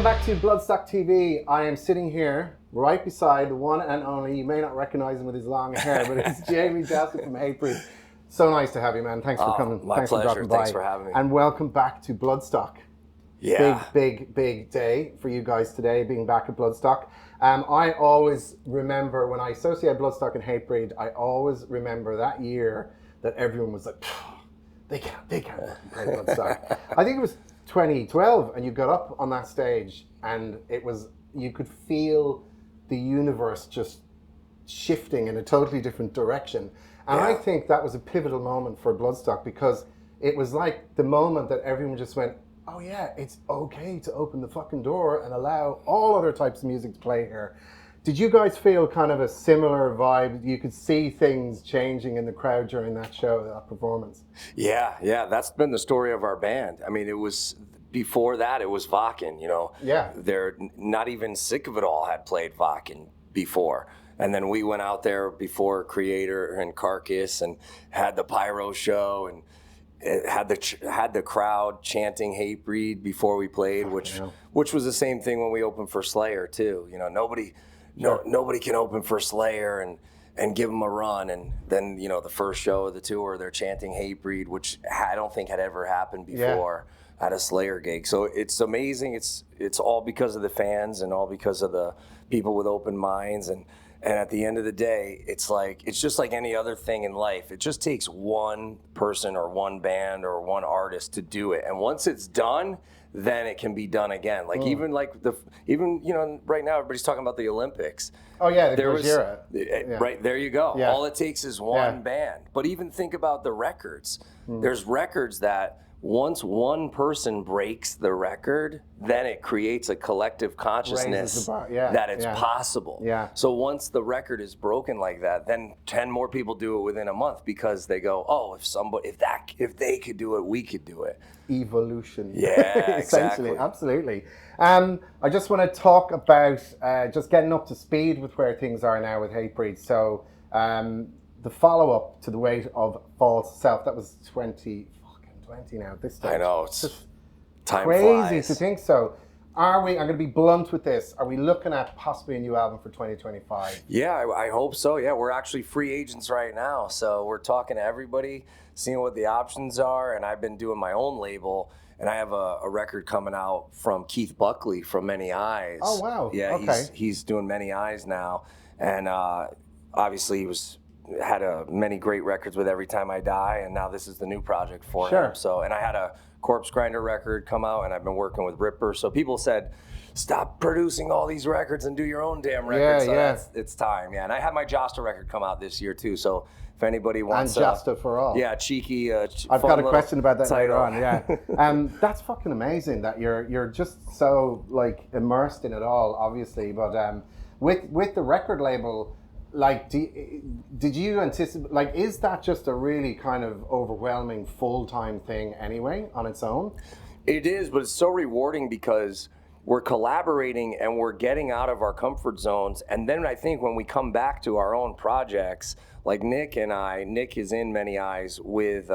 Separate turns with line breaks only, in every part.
Welcome back to Bloodstock TV. I am sitting here right beside the one and only, you may not recognize him with his long hair, but it's Jamey Jasta from Hatebreed. So nice to have you, man. Thanks for coming.
My
Thanks
pleasure.
for dropping by.
Thanks for having me.
And welcome back to Bloodstock.
Yeah.
Big day for you guys today, being back at Bloodstock. I always remember when I associate Bloodstock and Hatebreed, I always remember that year that everyone was like, they can't play Bloodstock. I think it was 2012, and you got up on that stage, and it was, you could feel the universe just shifting in a totally different direction. And I think that was a pivotal moment for Bloodstock, because it was like the moment that everyone just went, oh yeah, it's okay to open the fucking door and allow all other types of music to play here. Did you guys feel kind of a similar vibe? You could see things changing in the crowd during that show, that performance?
Yeah, that's been the story of our band. I mean, it was, before that, it was Wacken, you know.
Yeah.
They're not even Sick of It All had played Wacken before. And then we went out there before Creator and Carcass and had the pyro show, and it had the crowd chanting Hatebreed before we played, which was the same thing when we opened for Slayer too. You know, nobody can open for Slayer and give them a run, and then, you know, the first show of the tour, they're chanting Hatebreed, which I don't think had ever happened before at a Slayer gig. So it's amazing. It's all because of the fans and all because of the people with open minds, and at the end of the day, it's just like any other thing in life. It just takes one person or one band or one artist to do it, and once it's done, then it can be done again. Like even you know, right now everybody's talking about the Olympics.
Oh yeah, the Gojira.
Right, there you go.
Yeah.
All it takes is one band. But even think about the records. There's records that once one person breaks the record, then it creates a collective consciousness that it's possible.
Yeah.
So once the record is broken like that, then 10 more people do it within a month, because they go, oh, if they could do it, we could do it.
Evolution.
Yeah,
Essentially,
exactly.
Absolutely. I just want to talk about just getting up to speed with where things are now with Hatebreed. So the follow-up to The Weight of False Self, that was 20 now at this stage.
I know, it's
just
time
crazy
flies.
to think so. I'm going to be blunt with this. Are we looking at possibly a new album for 2025?
Yeah, I hope so. Yeah, we're actually free agents right now. So we're talking to everybody, seeing what the options are. And I've been doing my own label, and I have a record coming out from Keith Buckley from Many Eyes.
Oh, wow.
Yeah,
okay.
he's doing Many Eyes now. And obviously he had many great records with Every Time I Die, and now this is the new project for him. So, and I had a Corpse Grinder record come out, and I've been working with Ripper. So people said, stop producing all these records and do your own damn records. So it's time. Yeah, and I had my Jasta record come out this year too. So if anybody wants,
and Jasta for all.
Yeah, cheeky.
I've got a question about that later on. Yeah, that's fucking amazing that you're just so like immersed in it all, obviously. But with the record label, like, did you anticipate, like, is that just a really kind of overwhelming full-time thing anyway on its own?
It is, but it's so rewarding because we're collaborating and we're getting out of our comfort zones. And then I think when we come back to our own projects, like Nick is in Many Eyes with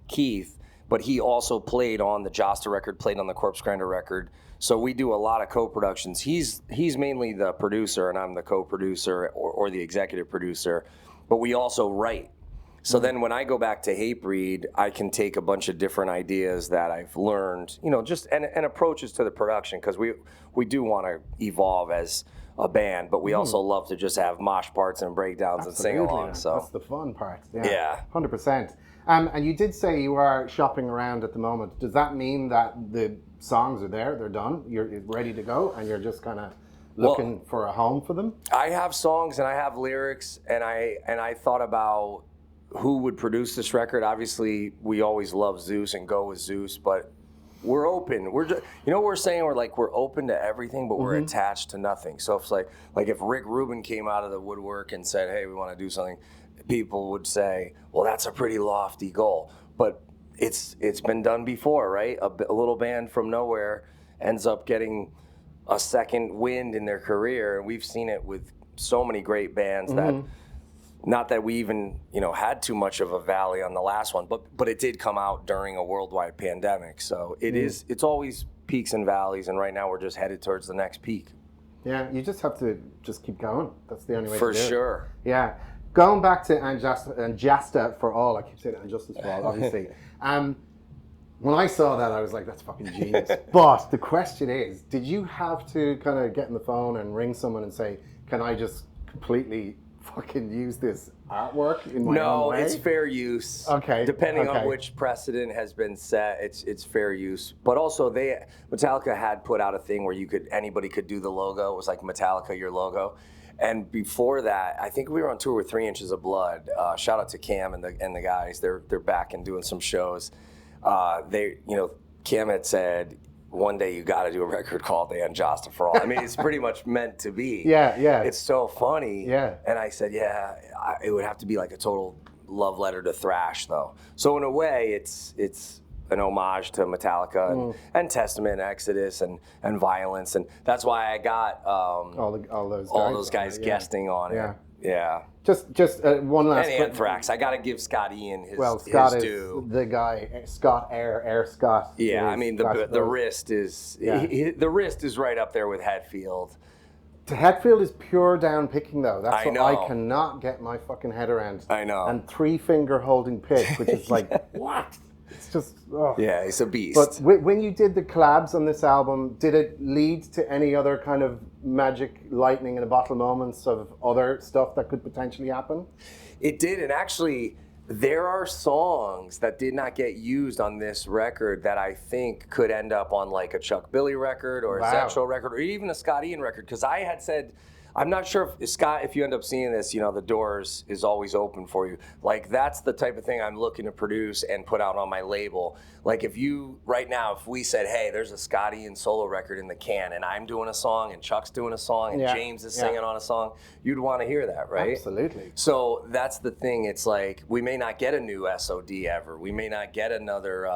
Keith, but he also played on the Jasta record, played on the Corpse Grinder record. So we do a lot of co-productions. He's mainly the producer, and I'm the co-producer or the executive producer, but we also write. So then when I go back to Hatebreed, I can take a bunch of different ideas that I've learned, you know, just and approaches to the production, because we do want to evolve as a band, but we also love to just have mosh parts and breakdowns and sing along. So
that's the fun part.
Yeah.
100%. And you did say you are shopping around at the moment. Does that mean that the songs are there, they're done, you're ready to go, and you're just kind of looking for a home for them?
I have songs and I have lyrics, and I thought about who would produce this record. Obviously, we always love Zeus and go with Zeus, but we're open. We're just, you know what we're saying? We're open to everything, but we're attached to nothing. So it's like if Rick Rubin came out of the woodwork and said, hey, we want to do something, people would say, well, that's a pretty lofty goal. But it's been done before, right? A little band from nowhere ends up getting a second wind in their career, and we've seen it with so many great bands that, not that we even, you know, had too much of a valley on the last one, but it did come out during a worldwide pandemic. So it's always peaks and valleys, and right now we're just headed towards the next peak.
Yeah, you just have to just keep going. That's the only way
For
to do
sure.
it. Yeah. Going back to Jasta for all, I keep saying Injustice for all, obviously. When I saw that, I was like, that's fucking genius. But the question is, did you have to kind of get on the phone and ring someone and say, can I just completely fucking use this artwork in my own way?
No, it's fair use.
Okay.
Depending on which precedent has been set, it's fair use. But also, Metallica had put out a thing where anybody could do the logo. It was like Metallica, your logo. And before that, I think we were on tour with 3 Inches of Blood. Shout out to Cam and the guys. They're back and doing some shows. Cam had said, one day you got to do a record called Jasta for all. I mean, it's pretty much meant to be.
Yeah.
It's so funny.
Yeah.
And I said, it would have to be like a total love letter to thrash, though. So in a way, it's an homage to Metallica and Testament, Exodus, and Violence, and that's why I got
all those guys
guesting on it. Yeah.
Just one last.
And Anthrax. I got to give Scott Ian his
Scott
his
is
due.
The guy, Scott Air Scott.
Yeah, I mean the wrist is the wrist is right up there with Hetfield.
Hetfield is pure down picking though. That's
I
what
know.
I cannot get my fucking head around.
I know.
And 3-finger holding pick, which is like what? It's just. Oh.
Yeah, he's a beast.
But when you did the collabs on this album, did it lead to any other kind of magic lightning in a bottle moments of other stuff that could potentially happen?
It did, and actually, there are songs that did not get used on this record that I think could end up on like a Chuck Billy record or a Zetro record or even a Scott Ian record. Because I had said, I'm not sure if Scott, if you end up seeing this, the doors is always open for you. Like that's the type of thing I'm looking to produce and put out on my label. Like if we said, hey, there's a Scott Ian solo record in the can and I'm doing a song and Chuck's doing a song and James is singing on a song, you'd want to hear that, right?
Absolutely.
So that's the thing. It's like we may not get a new SOD ever. We may not get another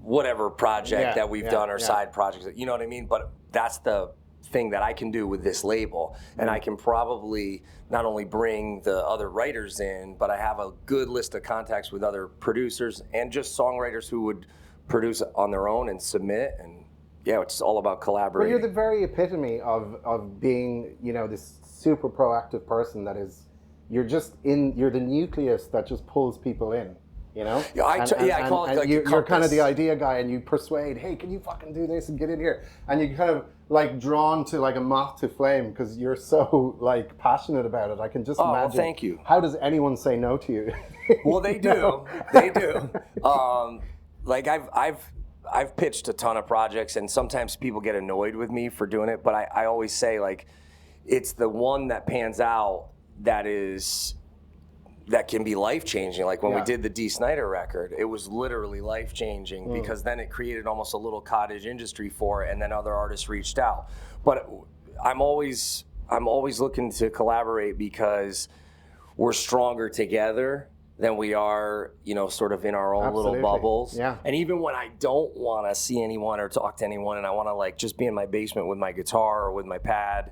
whatever project that we've done or side projects. You know what I mean? But that's the thing that I can do with this label, and I can probably not only bring the other writers in, but I have a good list of contacts with other producers and just songwriters who would produce on their own and submit, and it's all about collaborating.
Well, you're the very epitome of being, this super proactive person that is, you're the nucleus that just pulls people in.
I call it like
you're kind of the idea guy, and you persuade, hey, can you fucking do this and get in here? And you kind of like drawn to like a moth to flame because you're so like passionate about it. I can just imagine.
Well, thank you.
How does anyone say no to you?
Well, they do. They do. Like I've pitched a ton of projects, and sometimes people get annoyed with me for doing it. But I always say like, it's the one that pans out that can be life-changing. Like when we did the Dee Snider record, it was literally life-changing because then it created almost a little cottage industry for it, and then other artists reached out. But I'm always looking to collaborate because we're stronger together than we are, sort of in our own little bubbles. Yeah. And even when I don't want to see anyone or talk to anyone, and I want to like just be in my basement with my guitar or with my pad,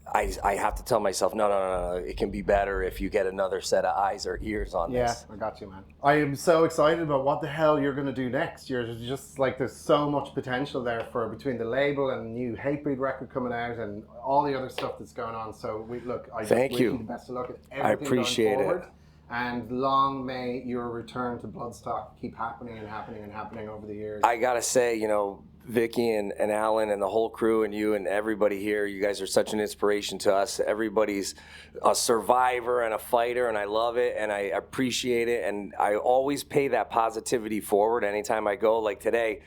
I have to tell myself, no, it can be better if you get another set of eyes or ears on this.
Yeah, I got you, man. I am so excited about what the hell you're going to do next. You're just like, there's so much potential there between the label and the new Hatebreed record coming out and all the other stuff that's going on. So I
Thank
wish you the best of luck at everything
I appreciate
going forward.
it.
And long may your return to Bloodstock keep happening and happening and happening over the years.
I gotta say, Vicky and Alan and the whole crew and you and everybody here, you guys are such an inspiration to us. Everybody's a survivor and a fighter, and I love it and I appreciate it, and I always pay that positivity forward anytime I go. Like today,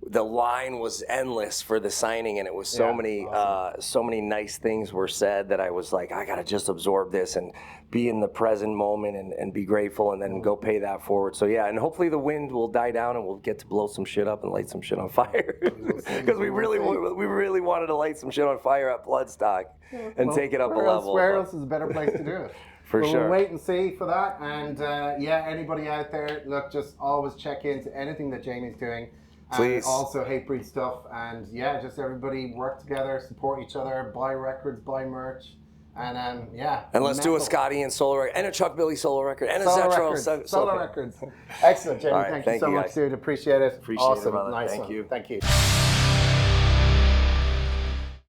the line was endless for the signing, and it was so many nice things were said that I was like, I gotta just absorb this and be in the present moment and be grateful, and then go pay that forward. So and hopefully the wind will die down and we'll get to blow some shit up and light some shit on fire, because we really wanted to light some shit on fire at Bloodstock and take it up a level.
Where else is a better place to do it?
For sure.
We'll wait and see for that. And anybody out there, look, just always check into anything that Jamey's doing.
Please.
And also Hatebreed stuff. And just everybody work together, support each other, buy records, buy merch. And yeah.
And let's do a
metal.
Scotty and solo record, and a Chuck Billy solo record, and a
Solo
Zetro
records. Solo records. Excellent, Jamie.
All right,
thank you so much,
guys.
dude. Appreciate it.
Appreciate it,
awesome.
brother.
Nice
Thank
one.
you.
Thank you.